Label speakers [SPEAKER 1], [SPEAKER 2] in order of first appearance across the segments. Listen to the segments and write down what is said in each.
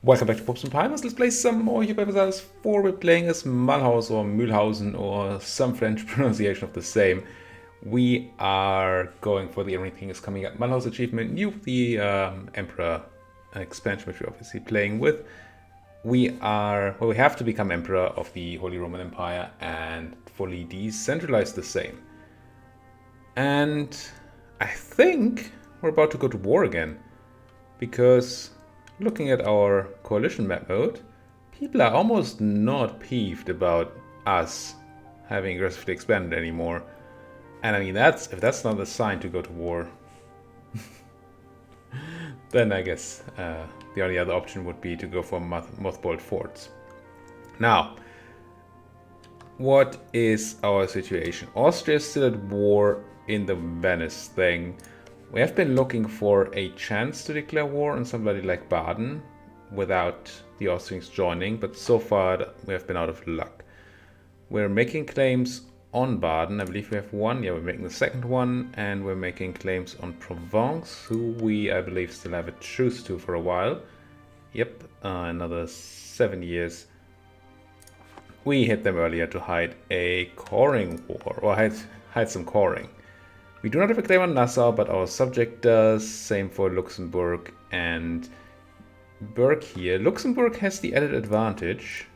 [SPEAKER 1] Welcome back to Pops and Pineapps. Let's play some more Europa Universalis IV. We're playing as Mulhouse or Mulhausen or some French pronunciation of the same. We are going for the Everything is Coming Up Mulhouse achievement, new the Emperor expansion, which we're obviously playing with. We have to become Emperor of the Holy Roman Empire and fully decentralize the same. And I think we're about to go to war again, because looking at our coalition map mode, people are almost not peeved about us having aggressively expanded anymore. And I mean, if that's not a sign to go to war, then I guess the only other option would be to go for mothballed forts. Now, what is our situation? Austria is still at war in the Venice thing. We have been looking for a chance to declare war on somebody like Baden without the Austrians joining, but so far we have been out of luck. We're making claims on Baden. I believe we have one. Yeah, we're making the second one, and we're making claims on Provence, who we, I believe, still have a truce to for a while. Yep, another 7 years. We hit them earlier to hide a coring war, or hide some coring. We do not have a claim on Nassau, but our subject does. Same for Luxembourg and Berg here. Luxembourg has the added advantage,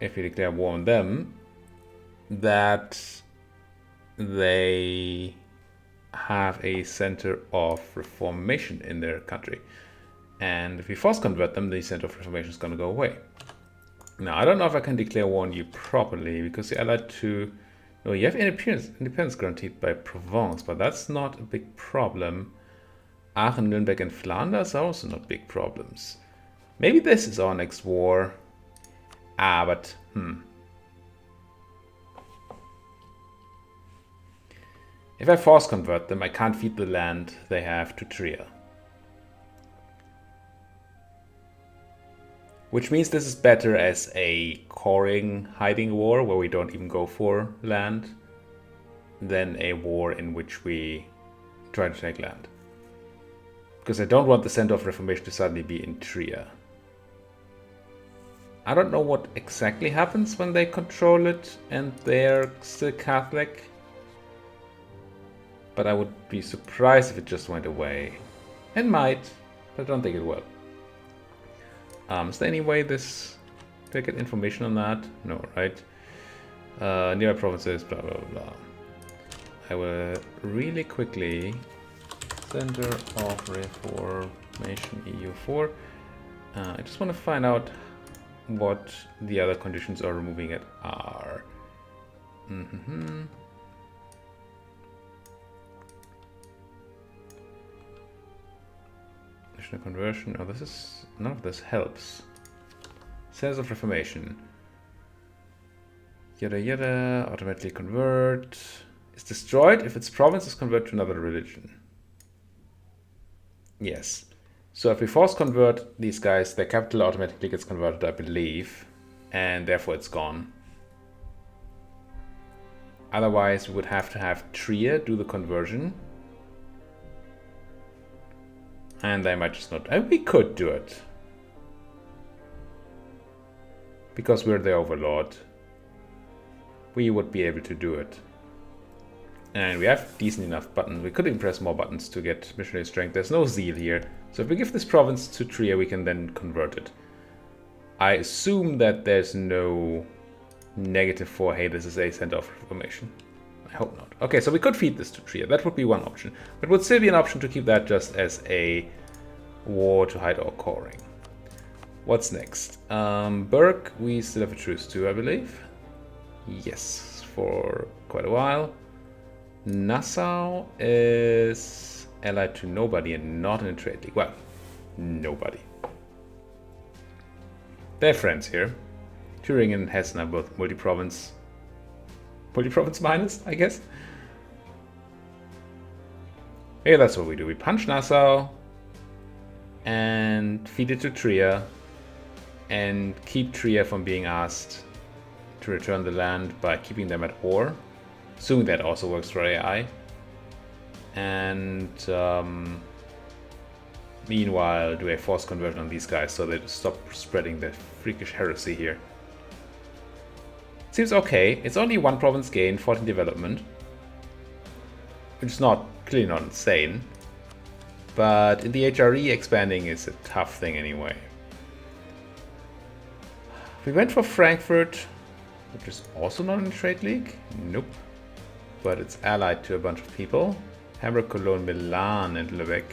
[SPEAKER 1] if we declare war on them, that they have a center of reformation in their country. And if we force convert them, the center of reformation is going to go away. Now, I don't know if I can declare war on you properly, because you're allied to... No, you have independence guaranteed by Provence, but that's not a big problem. Aachen, Nuremberg, and Flanders are also not big problems. Maybe this is our next war. But if I force convert them, I can't feed the land they have to Trier. Which means this is better as a coring hiding war where we don't even go for land than a war in which we try to take land. Because I don't want the center of reformation to suddenly be in Trier. I don't know what exactly happens when they control it and they're still Catholic. But I would be surprised if it just went away. It might, but I don't think it will. Is there any way do I get information on that? No, right? Nearby provinces, blah, blah, blah. I will really quickly, Center of Reformation EU4. I just want to find out what the other conditions are removing it are. Conversion. Oh, none of this helps. Cells of Reformation. Yada yada. Automatically convert. Is destroyed if its province is converted to another religion. Yes. So if we force convert these guys, their capital automatically gets converted, I believe, and therefore it's gone. Otherwise, we would have to have Trier do the conversion. And they might just not... we could do it. Because we're the overlord. We would be able to do it. And we have decent enough buttons. We could even press more buttons to get missionary strength. There's no zeal here. So if we give this province to Trier, we can then convert it. I assume that there's no negative for, hey, this is a center of reformation. I hope not. Okay, so we could feed this to Trier. That would be one option. But it would still be an option to keep that just as a war to hide our coring. What's next? Berg, we still have a truce to, I believe. Yes, for quite a while. Nassau is allied to nobody and not in a trade league. Well, nobody. They're friends here. Turing and Hessen are both multi-province minus, I guess. Yeah, that's what we do. We punch Nassau and feed it to Trier and keep Trier from being asked to return the land by keeping them at war. Assuming that also works for AI. And meanwhile do a force conversion on these guys so they stop spreading the freakish heresy here. Seems okay. It's only 1 province gain, 14 development. Which is not, clearly not insane. But in the HRE, expanding is a tough thing anyway. We went for Frankfurt, which is also not in the trade league. Nope. But it's allied to a bunch of people. Hamburg, Cologne, Milan, and Lübeck.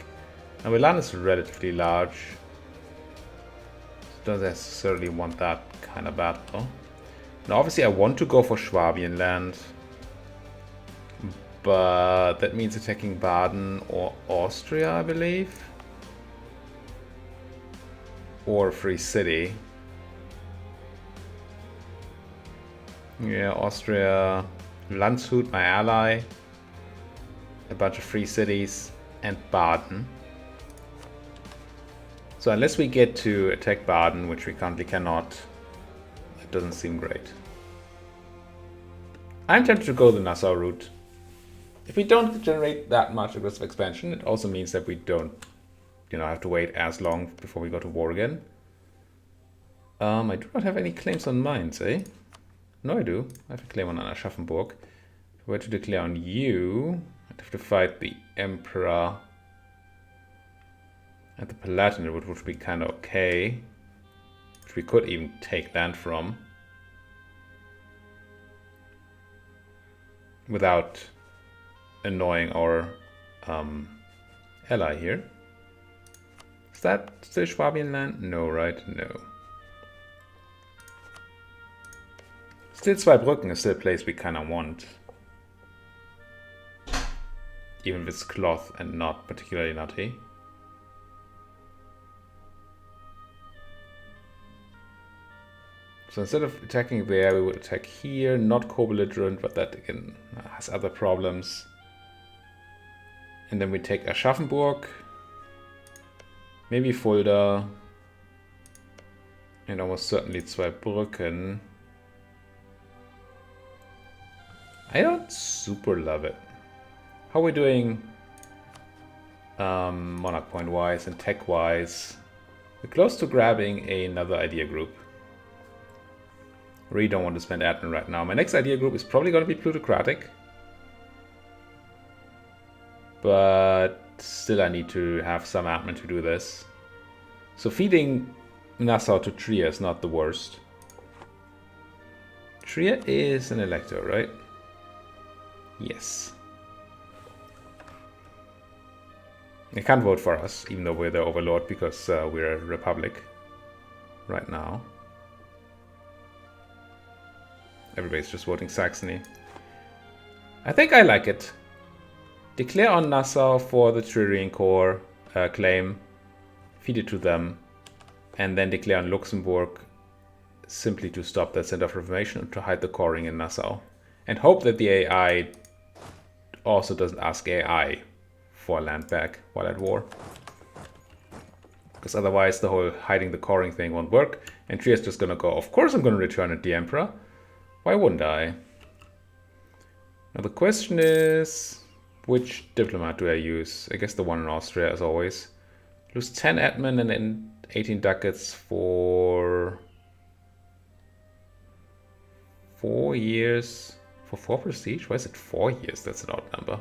[SPEAKER 1] Now Milan is relatively large. Don't necessarily want that kind of battle. Now obviously I want to go for Swabian land. But that means attacking Baden or Austria, I believe. Or Free City. Yeah, Austria, Landshut, my ally. A bunch of free cities, and Baden. So unless we get to attack Baden, which we currently cannot, it doesn't seem great. I'm tempted to go the Nassau route. If we don't generate that much aggressive expansion, it also means that we don't, have to wait as long before we go to war again. I do not have any claims on mines, eh? No, I do. I have a claim on Aschaffenburg. If I were to declare on you, I'd have to fight the Emperor and the Palatinate, which would be kind of okay. Which we could even take land from. Without annoying our ally here. Is that still Swabian land? No, right? No. Still Zweibrücken is still a place we kind of want. Even if it's cloth and not particularly nutty. So instead of attacking there, we would attack here. Not co-belligerent, but that again has other problems. And then we take Aschaffenburg. Maybe Fulda. And almost certainly Zweibrücken. I don't super love it. How are we doing monarch point wise and tech wise? We're close to grabbing another idea group. Really don't want to spend admin right now. My next idea group is probably going to be plutocratic. But still I need to have some admin to do this. So feeding Nassau to Trier is not the worst. Trier is an elector, right? Yes. They can't vote for us, even though we're the overlord, because we're a republic right now. Everybody's just voting Saxony. I think I like it. Declare on Nassau for the Trierine Corps claim. Feed it to them. And then declare on Luxembourg simply to stop that Center of Reformation and to hide the coring in Nassau. And hope that the AI also doesn't ask AI for land back while at war. Because otherwise the whole hiding the coring thing won't work. And Trier's just gonna go, of course I'm gonna return it, the Emperor. Why wouldn't I? Now the question is, which diplomat do I use? I guess the one in Austria, as always. Lose 10 admin and then 18 ducats for 4 years. For 4 prestige? Why is it 4 years? That's an odd number.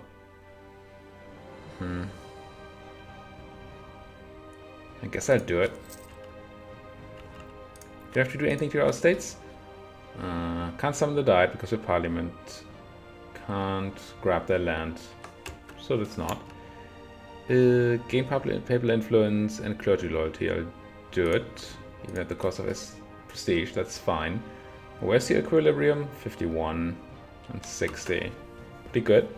[SPEAKER 1] I guess I'll do it. Do I have to do anything to our states? Can't summon the Diet because we're parliament. Can't grab their land. So that's not. Gain papal influence and clergy loyalty. I'll do it. Even at the cost of prestige, that's fine. Where's the equilibrium? 51 and 60. Pretty good.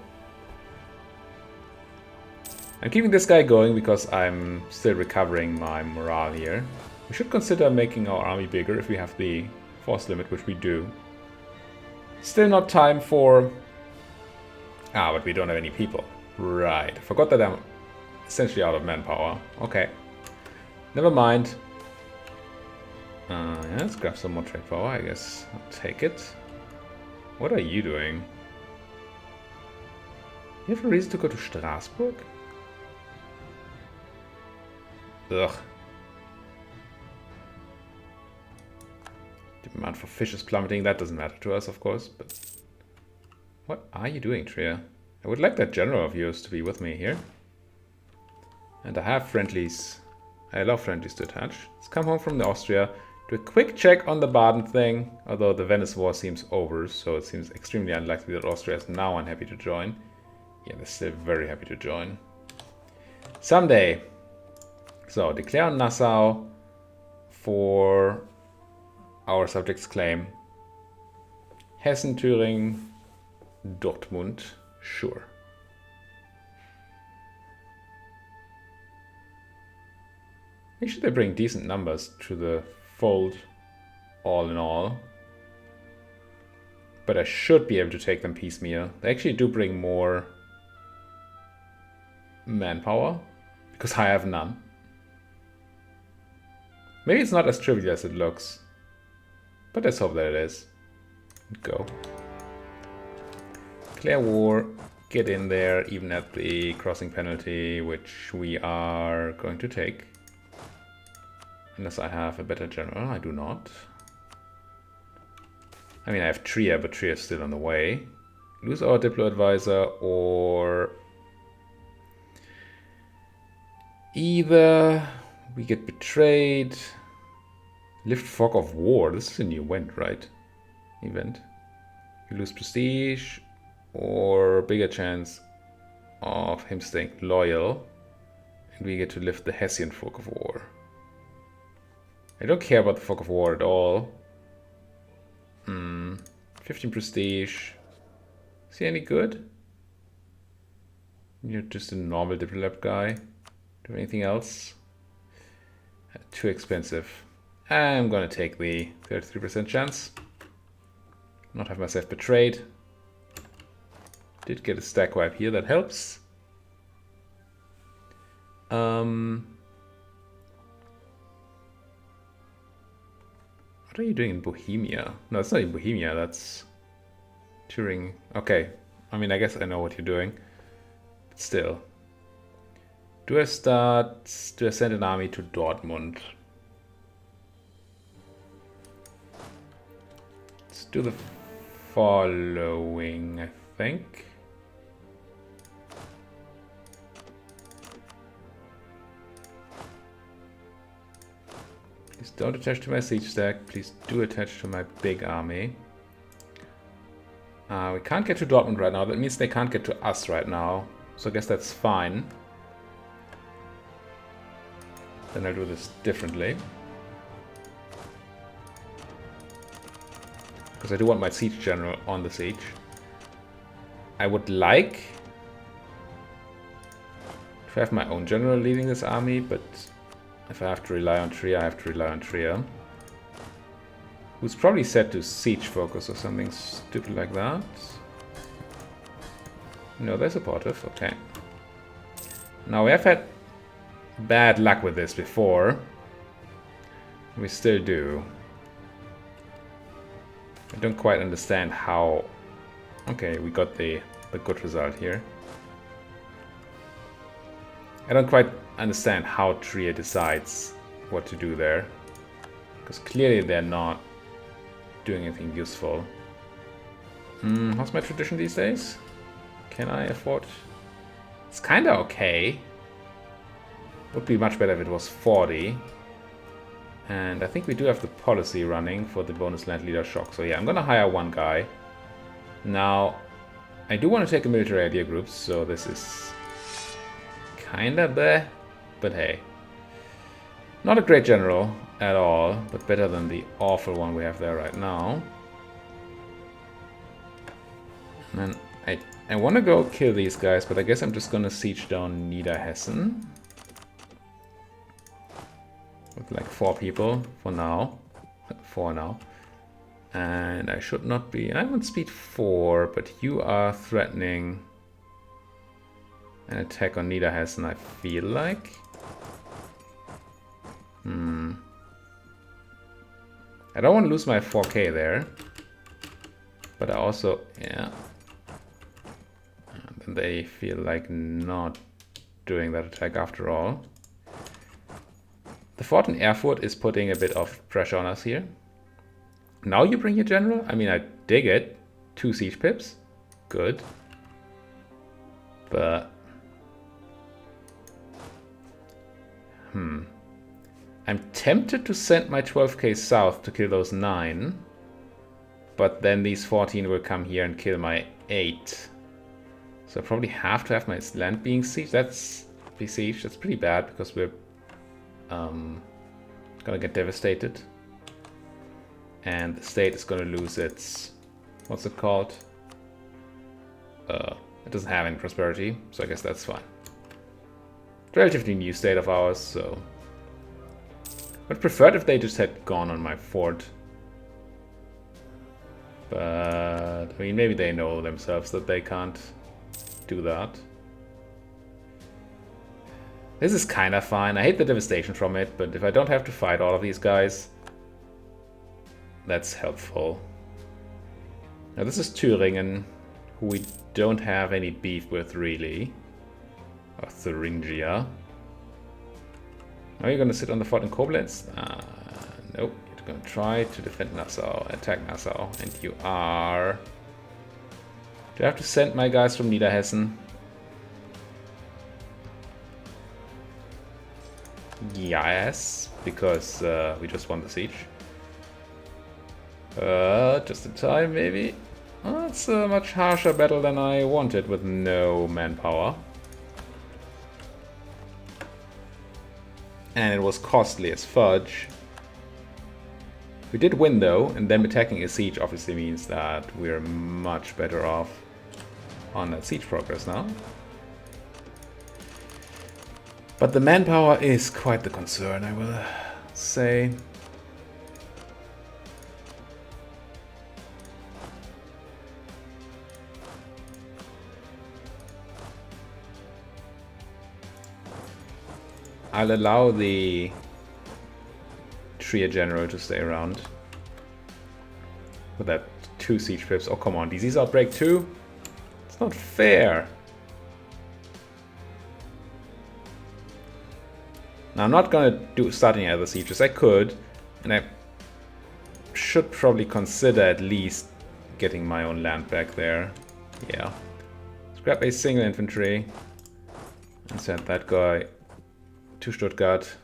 [SPEAKER 1] I'm keeping this guy going because I'm still recovering my morale here. We should consider making our army bigger if we have the force limit, which we do. Still not time for... Ah, but we don't have any people. Right. I forgot that I'm essentially out of manpower. Okay. Never mind. Yeah, let's grab some more trade power, I guess. I'll take it. What are you doing? You have a reason to go to Strasbourg? Ugh. Demand for fish is plummeting. That doesn't matter to us, of course, but... What are you doing, Trier? I would like that general of yours to be with me here. And I have friendlies. I allow friendlies to attach. Let's come home from the Austria. Do a quick check on the Baden thing. Although the Venice War seems over, so it seems extremely unlikely that Austria is now unhappy to join. Yeah, they're still very happy to join. Someday. So, declare on Nassau for our subjects' claim. Hessen, Thüringen, Dortmund, sure. Make sure they bring decent numbers to the fold, all in all. But I should be able to take them piecemeal. They actually do bring more manpower, because I have none. Maybe it's not as trivial as it looks. But let's hope that it is. Go. Declare war. Get in there, even at the crossing penalty, which we are going to take. Unless I have a better general. I do not. I mean, I have Trier, but Trier is still on the way. Lose our Diplo advisor, or... either we get betrayed... Lift Fog of War. This is a new event, right? Event. You lose prestige, or bigger chance of him staying loyal. And we get to lift the Hessian Fog of War. I don't care about the Fog of War at all. 15 prestige. Is he any good? You're just a normal Diplolab guy. Do anything else? Too expensive. I'm gonna take the 33% chance. Not have myself betrayed. Did get a stack wipe here, that helps. What are you doing in Bohemia? No, it's not in Bohemia, that's Turing. Okay, I mean, I guess I know what you're doing. But still. Do I send an army to Dortmund? Let's do the following, I think. Please don't attach to my siege stack. Please do attach to my big army. We can't get to Dortmund right now. That means they can't get to us right now. So I guess that's fine. Then I'll do this differently. Because I do want my siege general on the siege. I would like to have my own general leading this army, but if I have to rely on Trier, I have to rely on Trier. Who's probably set to siege focus or something stupid like that. No, they're supportive, okay. Now we have had bad luck with this before. We still do. I don't quite understand how... Okay, we got the good result here. I don't quite understand how Trier decides what to do there. Because clearly they're not doing anything useful. How's my tradition these days? Can I afford? It's kinda okay. Would be much better if it was 40. And I think we do have the policy running for the bonus land leader shock. So yeah, I'm gonna hire one guy. Now, I do want to take a military idea group, so this is kinda bleh, but hey. Not a great general at all, but better than the awful one we have there right now. And then I want to go kill these guys, but I guess I'm just gonna siege down Niederhessen. With like 4 people for now. 4 now. And I should not be... I'm on speed 4, but you are threatening an attack on Niederhessen, I feel like. I don't want to lose my 4k there. But I also... yeah. And they feel like not doing that attack after all. The fort in Erfurt is putting a bit of pressure on us here. Now you bring your general? I mean, I dig it. 2 siege pips. Good. But... I'm tempted to send my 12k south to kill those 9. But then these 14 will come here and kill my 8. So I probably have to have my land being sieged. That's besieged. That's pretty bad because we're gonna get devastated. And the state is gonna lose its... what's it called? It doesn't have any prosperity, so I guess that's fine. Relatively new state of ours, so... I'd prefer if they just had gone on my fort. But, I mean, maybe they know themselves that they can't do that. This is kind of fine. I hate the devastation from it, but if I don't have to fight all of these guys, that's helpful. Now this is Thüringen, who we don't have any beef with really. Or Thuringia. Are you going to sit on the fort in Koblenz? Nope. You're going to try to defend Nassau, attack Nassau, and you are... Do I have to send my guys from Niederhessen? Yes, because we just won the siege. Just in time, maybe. Oh, it's a much harsher battle than I wanted with no manpower. And it was costly as fudge. We did win though, and them attacking a siege obviously means that we're much better off on that siege progress now. But the manpower is quite the concern, I will say. I'll allow the Trier General to stay around. With that 2 siege pips. Oh, come on, disease outbreak 2? It's not fair. Now, I'm not gonna start any other sieges. I could, and I should probably consider at least getting my own land back there. Yeah. Let's grab a single infantry and send that guy to Stuttgart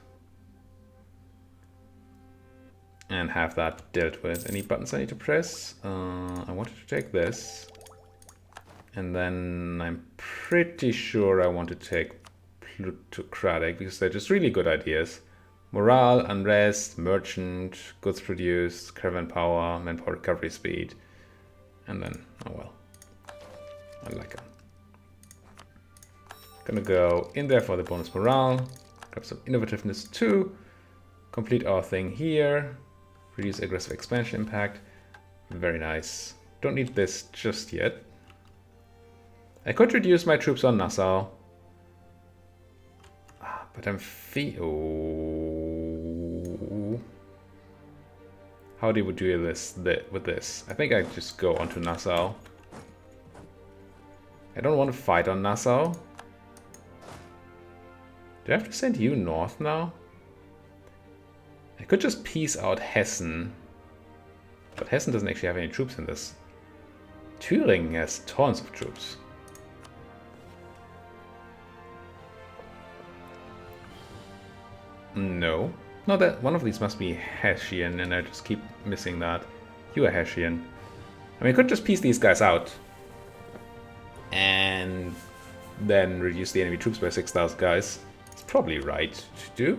[SPEAKER 1] and have that dealt with. Any buttons I need to press? I wanted to take this, and then I'm pretty sure I want to take plutocratic because they're just really good ideas. Morale, unrest, merchant, goods produced, caravan power, manpower recovery speed, and then, oh well, I like it. Gonna go in there for the bonus morale. Grab some innovativeness too. Complete our thing here. Reduce aggressive expansion impact. Very nice. Don't need this just yet. I could reduce my troops on Nassau. But I'm oh. How do we do this with this? I think I just go onto Nassau. I don't want to fight on Nassau. Do I have to send you north now? I could just peace out Hessen. But Hessen doesn't actually have any troops in this. Thüringen has tons of troops. No. No, that one of these must be Hessian, and I just keep missing that. You are Hessian. I mean, I could just piece these guys out. And then reduce the enemy troops by 6,000 guys. It's probably right to do.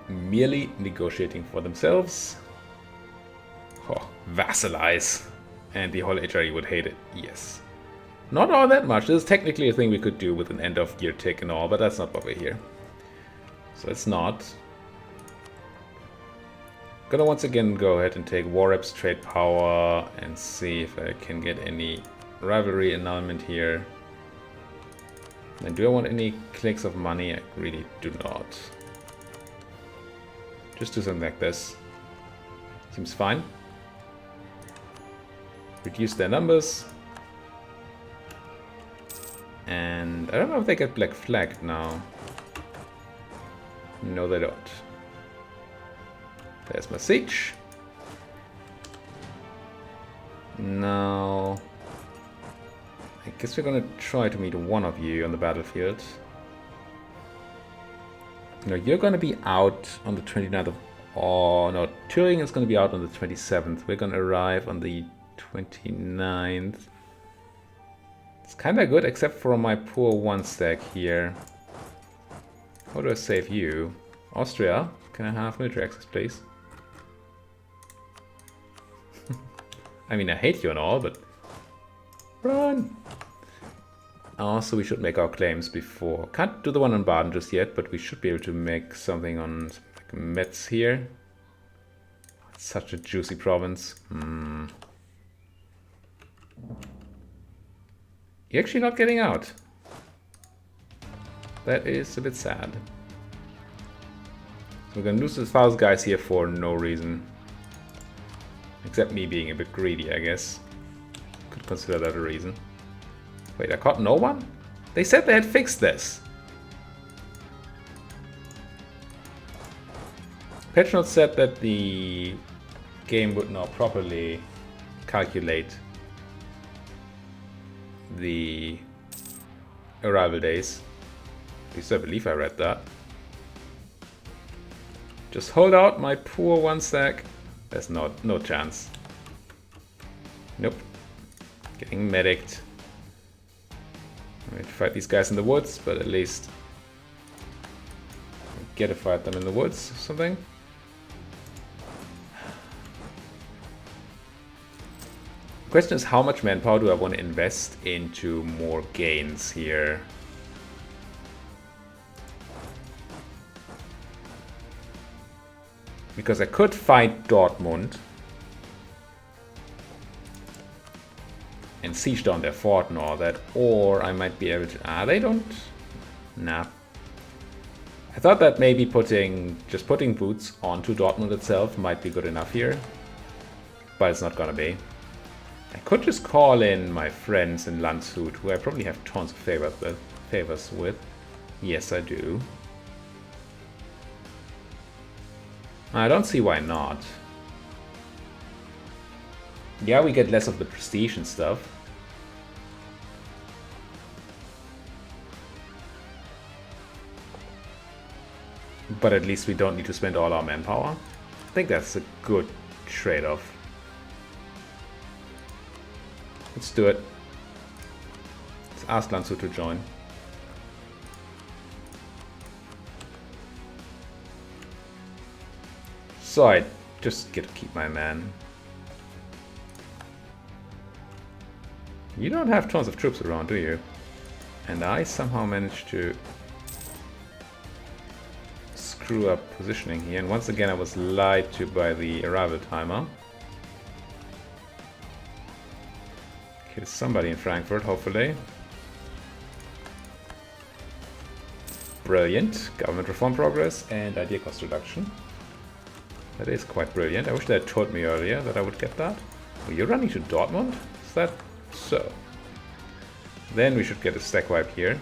[SPEAKER 1] Merely negotiating for themselves. Oh, vassalize. And the whole HRE would hate it. Yes. Not all that much. This is technically a thing we could do with an end of year tick and all, but that's not what we're here. So it's not. Gonna once again go ahead and take war reps, trade power, and see if I can get any rivalry annulment here. And do I want any clicks of money? I really do not. Just do something like this. Seems fine. Reduce their numbers. And I don't know if they get black flagged now. No, they don't. There's my siege. Now, I guess we're gonna try to meet one of you on the battlefield. No, you're gonna be out on the 29th of... Oh, no, Turing is gonna be out on the 27th. We're gonna arrive on the 29th. It's kinda good, except for my poor one stack here. How do I save you? Austria, can I have military access, please? I mean, I hate you and all, but... Run! Also, we should make our claims before. Can't do the one on Baden just yet, but we should be able to make something on like Metz here. Such a juicy province. You're actually not getting out. That is a bit sad. We're gonna lose the 1,000 guys here for no reason. Except me being a bit greedy, I guess. Could consider that a reason. Wait, I caught no one? They said they had fixed this. Patch notes said that the game would now properly calculate the arrival days. At least I believe I read that. Just hold out, my poor one stack. There's no chance. Nope. Getting medicked. I'm going to fight these guys in the woods, but at least get to fight them in the woods or something. The question is, how much manpower do I want to invest into more gains here? Because I could fight Dortmund and siege down their fort and all that, or I might be able to... they don't... Nah. I thought that maybe just putting boots onto Dortmund itself might be good enough here, but it's not gonna be. I could just call in my friends in Landshut, who I probably have tons of favors with. Yes, I do. I don't see why not. Yeah, we get less of the prestige and stuff. But at least we don't need to spend all our manpower. I think that's a good trade-off. Let's do it. Let's ask Landshut to join. So I just get to keep my man. You don't have tons of troops around, do you? And I somehow managed to screw up positioning here. And once again I was lied to by the arrival timer. Kill somebody in Frankfurt, hopefully. Brilliant. Government reform progress and idea cost reduction. That is quite brilliant. I wish they had told me earlier that I would get that. Oh, you're running to Dortmund? Is that so? Then we should get a stack wipe here.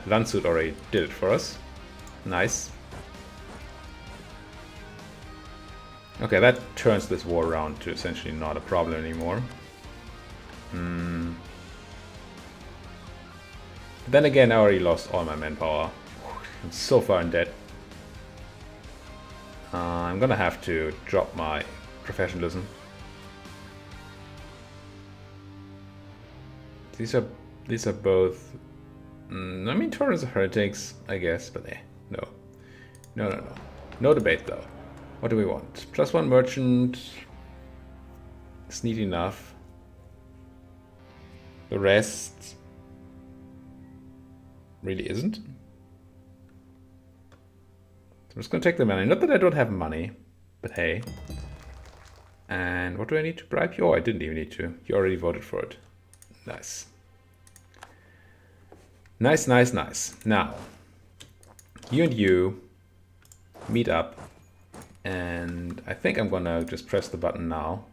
[SPEAKER 1] Landshut already did it for us. Nice. Okay, that turns this war around to essentially not a problem anymore. Then again, I already lost all my manpower. I'm so far in debt. I'm gonna have to drop my professionalism. These are both... I mean, Taurus are heretics, I guess, but no. No debate, though. What do we want? +1 merchant. It's neat enough. The rest really isn't. So I'm just going to take the money. Not that I don't have money, but hey. And what do I need to bribe you? Oh, I didn't even need to. You already voted for it. Nice. Nice. Now, you and you meet up. And I think I'm going to just press the button now.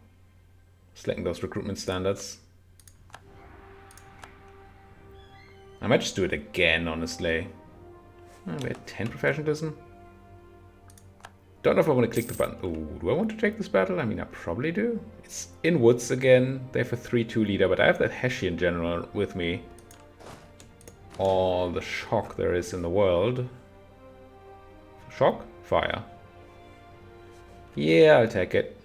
[SPEAKER 1] Selecting those recruitment standards. I might just do it again, honestly. Oh, we had 10 professionalism. Don't know if I want to click the button. Oh, do I want to take this battle? I mean, I probably do. It's in woods again. They have a 3-2 leader, but I have that Hessian general with me. All the shock there is in the world. Shock? Fire. Yeah, I'll take it.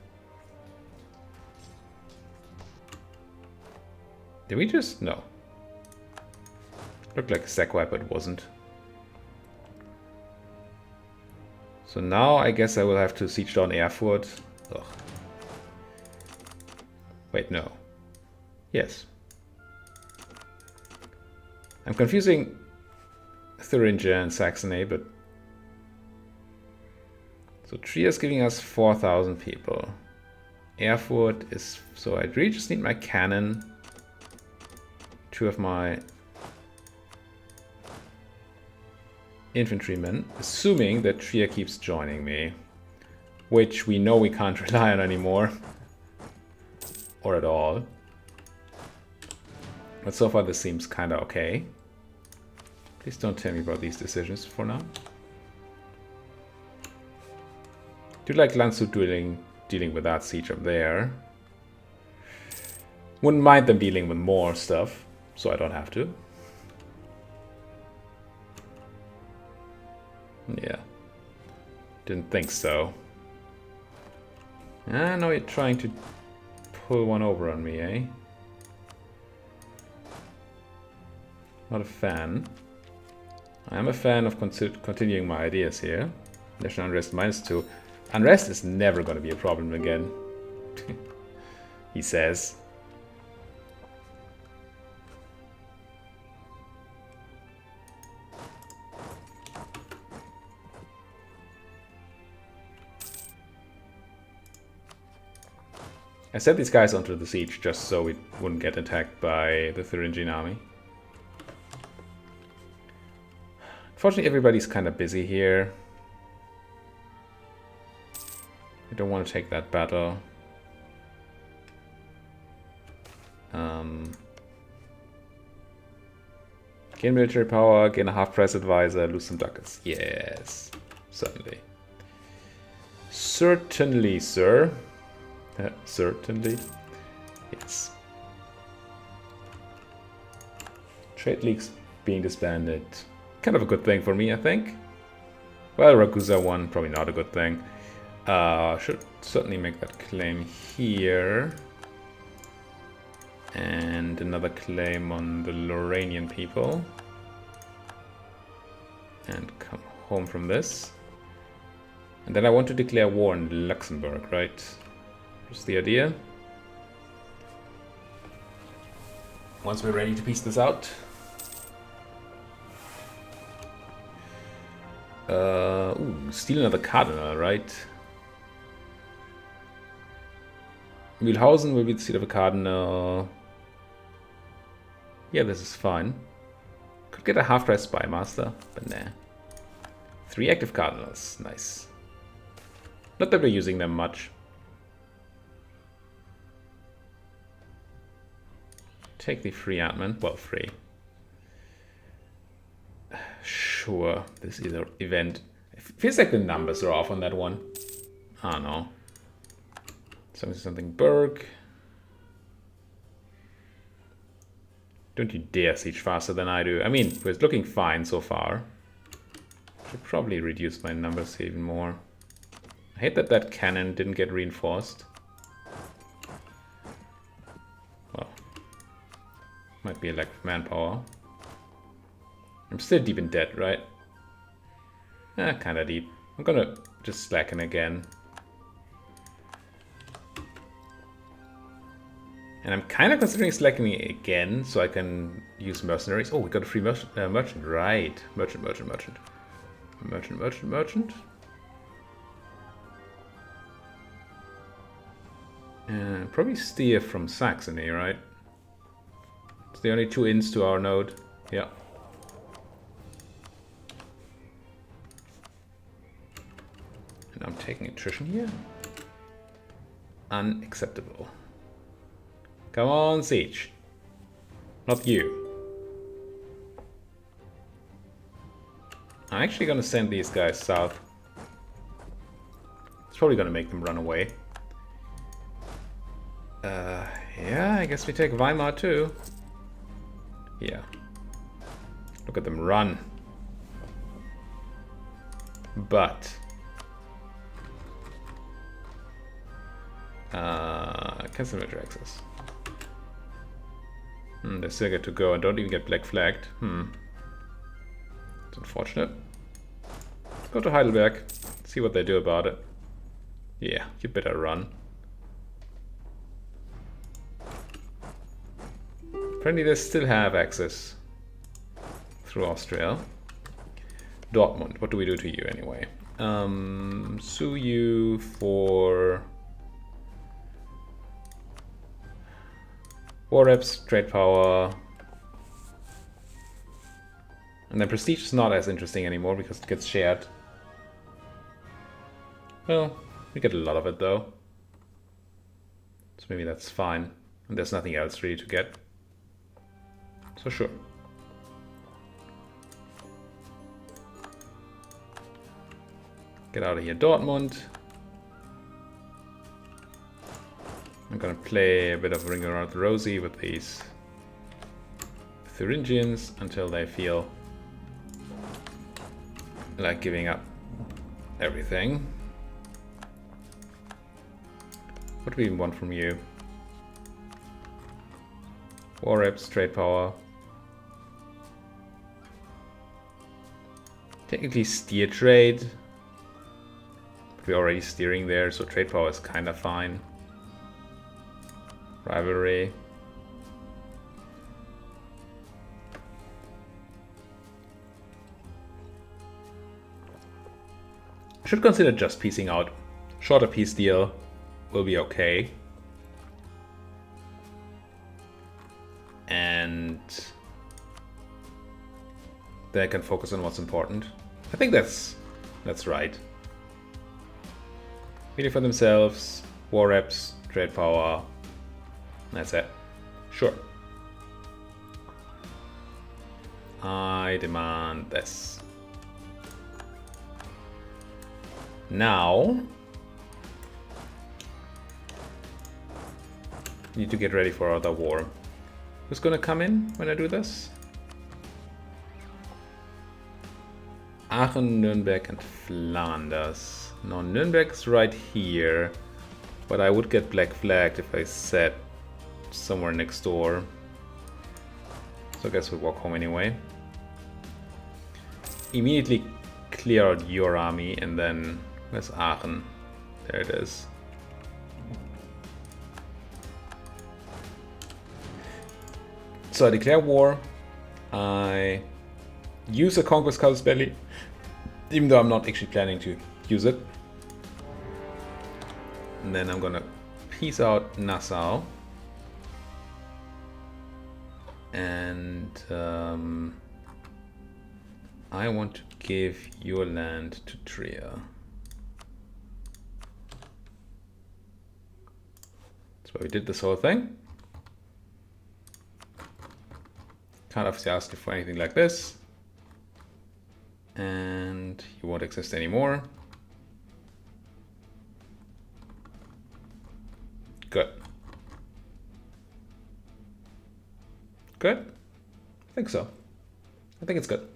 [SPEAKER 1] Did we just? No. Looked like a sack wipe, but it wasn't. So now I guess I will have to siege down Erfurt. Ugh. Wait, no. Yes. I'm confusing Thuringia and Saxony, but... So Trier is giving us 4,000 people. Erfurt is... So I really just need my cannon. 2 of my infantrymen, assuming that Trier keeps joining me, which we know we can't rely on anymore, or at all. But so far this seems kinda okay. Please don't tell me about these decisions for now. Do like Landshut dealing with that siege up there. Wouldn't mind them dealing with more stuff, so I don't have to. Yeah. Didn't think so. I know you're trying to pull one over on me, eh? Not a fan. I am a fan of continuing my ideas here. National unrest -2. Unrest is never going to be a problem again. He says. I sent these guys onto the siege just so we wouldn't get attacked by the Thuringian army. Unfortunately, everybody's kind of busy here. I don't want to take that battle. Gain military power, gain a half-price advisor, lose some ducats. Yes, certainly. Certainly, sir. Certainly. Yes. Trade leagues being disbanded. Kind of a good thing for me, I think. Well, Ragusa won, probably not a good thing. Should certainly make that claim here. And another claim on the Lorrainian people. And come home from this. And then I want to declare war in Luxembourg, right? Just the idea. Once we're ready to piece this out. Ooh, steal another cardinal, right? Mulhausen will be the seat of a cardinal. Yeah, this is fine. Could get a half-price spy master, but nah. 3 active cardinals, nice. Not that we're using them much. Take the free admin. Well, free. Sure, this either event. It feels like the numbers are off on that one. I don't know. Something Berg. Don't you dare siege faster than I do. I mean, it's looking fine so far. Should probably reduce my numbers even more. I hate that that cannon didn't get reinforced. Well, might be a lack of manpower. I'm still deep in debt, right? Kinda deep. I'm gonna just slacken again. And I'm kind of considering slackening again, so I can use mercenaries. Oh, we got a free merchant, right. Merchant. Probably steer from Saxony, right? It's the only 2 inns to our node. Yeah. And I'm taking attrition here. Unacceptable. Come on, siege. Not you. I'm actually gonna send these guys south. It's probably gonna make them run away. Yeah, I guess we take Weimar too. Yeah. Look at them run. But cancel military access. They still get to go and don't even get black flagged. It's unfortunate. Go to Heidelberg, see what they do about it. Yeah, you better run. Apparently they still have access through Austria. Dortmund, what do we do to you anyway? Sue you for war reps, trade power. And then prestige is not as interesting anymore because it gets shared. Well, we get a lot of it though. So maybe that's fine. And there's nothing else really to get. So sure. Get out of here, Dortmund. I'm gonna play a bit of Ring Around the Rosie with these Thuringians until they feel like giving up everything. What do we even want from you? War reps, trade power. Technically steer trade. But we're already steering there, so trade power is kind of fine. Rivalry. Should consider just piecing out. Shorter peace deal will be okay. And they can focus on what's important. I think that's right. Really for themselves, war reps, trade power. That's it. Sure. I demand this. Now, need to get ready for other war. Who's gonna come in when I do this? Aachen, Nuremberg, and Flanders. No, Nuremberg's right here, but I would get black flagged if I set somewhere next door. So I guess we'll walk home anyway. Immediately clear out your army and then where's Aachen? There it is. So I declare war. I use a Conquest Casus Belli, even though I'm not actually planning to use it. And then I'm gonna peace out Nassau. And I want to give your land to Trier. That's why we did this whole thing. Can't obviously ask you for anything like this. And you won't exist anymore. Good. Good? I think so. I think it's good.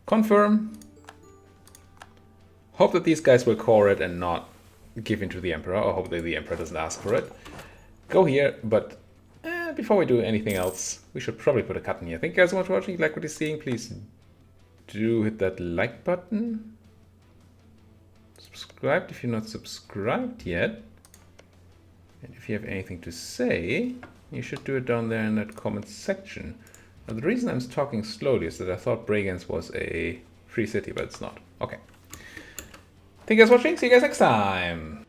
[SPEAKER 1] Confirm. Hope that these guys will core it and not give in to the Emperor, or hope that the Emperor doesn't ask for it. Go here, but before we do anything else, we should probably put a cut in here. Thank you guys so much for watching. If you like what you're seeing, please do hit that like button. Subscribe if you're not subscribed yet. And if you have anything to say, you should do it down there in that comment section. Now, the reason I'm talking slowly is that I thought Bregenz was a free city, but it's not. Okay. Thank you guys for watching. See you guys next time.